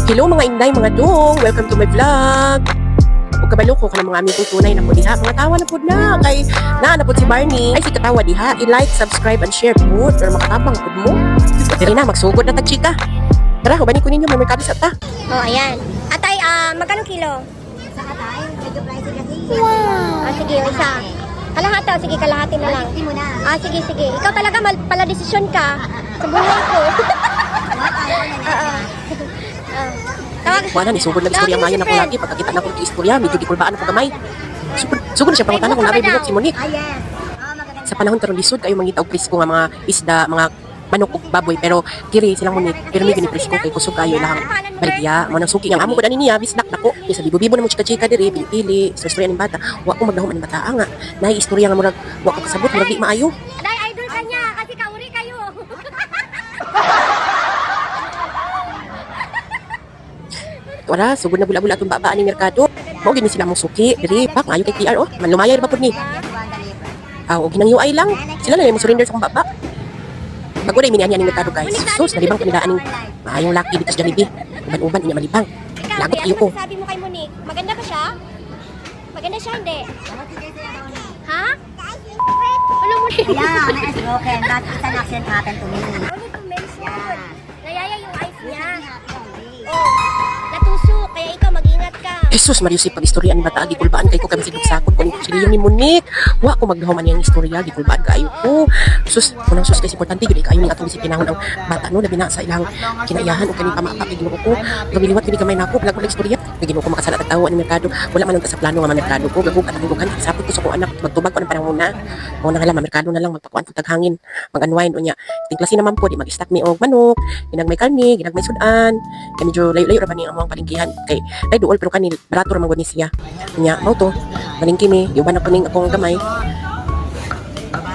Hello mga inday, mga dong! Welcome to my vlog! Huwag kabalo ko ka ng mga aming tunay na po diha. Mga tawa na po na kay naanapod si Barney. Ay si katawa diha. I-like, subscribe, and share po. Pero makatabang po mo. Dali na, magsugod na tag-chika. Tara, hubanin ko ninyo. May merkado sa ta. Oh, ayan. Atay, magkano kilo? Sa atay, medyo pricey kasi. Wow! Sige, isa. Kalahati, sige, kalahati na lang. Hindi mo na. Sige. Ikaw talaga, pala desisyon ka. Sa buhay ko. Wala ni sugod na istorya mayan ako lagi. Pagkakita na ko ng istorya, medyo gikulbaan ako gamay. Sugod na siya pangutana kung nabay buhok si Monique. Yes. Maganda. Sa panahon karon lisod kayo mangita og presko nga mga isda, mga manok ug baboy, pero kiri silang Monique. Pero may ginipresko kay kusog kayo lang baligya. Mo nang suki nga amo ko dani niya bisnak nako. Sa bibo-bibo na mo chika-chika diri, pili-pili. Sa istorya ning bata, wa ko maghahom ang bata nga. Nay istorya nga murag wa ko kasabot, murag di maayo. Atay, idol ka niya kasi kauri kayo. Wala, sugod na bula-bula itong babaan ng merkado. Mao gini sila mong suki, diri, pak, maayo kay PR, oh. Manlumayay ba po ni? O ginang UI lang. Sila na yung surrender sa kong baba. Bago na yung minihan ng merkado, guys. Sus, nalibang kanidaan ng maayong laki dito sa Jollibee. Uban-uban, inya malibang. Lagot iyo ko. Sabi mo kay Monique, maganda ba siya? Maganda siya, hindi? Ha? Alam mo Yeah, may ice broken, but it's an accident happened to me. Only to mention. Nayaya yung eyes niya. Yeah. Oh, natusok. Kaya ikaw, mag-ingat ka. Jesus, Mariusip, pag-istorya ni bata, gikulbaan kay ko kami sinugsakot ko ni Chiliyo ni Monique. Wa ko magdahuman niyang istorya, gikulbaan kaayo ko. Sus, unang sus, kasi importante, gini kayo ning atong disiplinahon ang bata, no, labi na sa ilang kinaiyahan o kaning pamapa, kay ginuko ko. Gabiliwat kini kamay nako, plag ko istorya. Kay ginuko makasala at tawa ni merkado. Wala man ang sa plano nga merkado ko, gagug at hanggugan. Sapot ko sa ko anak, magtubag ko ng panahon na. Mo na hala, merkado na lang, magpakuan ko taghangin, mag-unwind unya. Tingklasin naman po, di mag-stack mi og manok, ginag may karni, ginag may sudan. Kay medyo layo-layo ra ba ni ang mga palingkihan. Kay ay duol pero kanil barato ra man gud ni siya. Nya mao to, palingki mi, yuban ako ning akong gamay.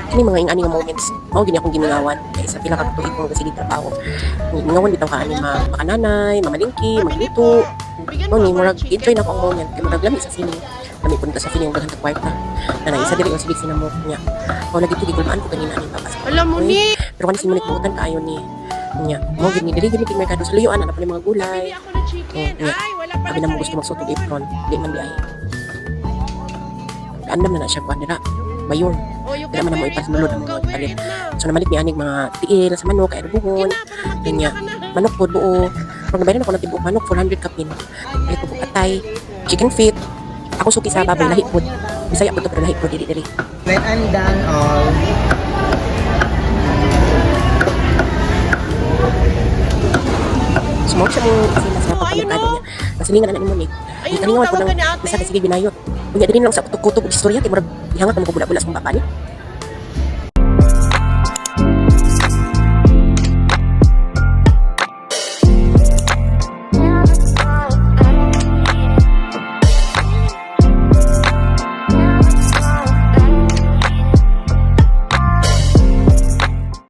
Kini mga ingani nga moments, mao gini akong gimingawan kay sa pila ka tuig kong sige trabaho. Mingawan bitaw ka ani makananay, mamalingki, magluto. Mo ni murag enjoy na ko ang moment kay murag lami sa sining. Lami punta sa sining daghan ka kwarta. Nanay isa diri ang sige sinamo niya. Mao lagi to gigulmaan ko kanina ani babas. Alam mo ni, Pero kanisi mo nagbutan kaayo ni niya. Mo gini diri gini tig merkado sa luyuan ana pa ni mga gulay. bili ako ng chicken. Oh, yeah. Ay, wala pa Sabi na mo gusto magsuot og apron, di man di ay. Andam na na siya kuan dira. Bayon. Oh, you Kaya man na mo wear it. ipasulod ang Go mga wear palit. it na. So namalit ni anig mga tiil sa manok, kaya buhon. Kanya, manok po buo. Pag nabayaran ako ng tibuok manok, 400 kapin. Kaya ko atay, chicken feet. Ako suki sa baboy, lahi po. Bisaya po ito, pero lahi po, diri-diri. When I'm done all, Sumawag siya mo sila sa pagkamerkado niya. Nasilingan na ni Monique. Ayun, Kaningawan po tawagan ng ni ate. isa ka sige binayot. Kunya din lang sa kutob-kutob istorya, kaya marag ihangat naman ko bula-bula sa mga baba ni.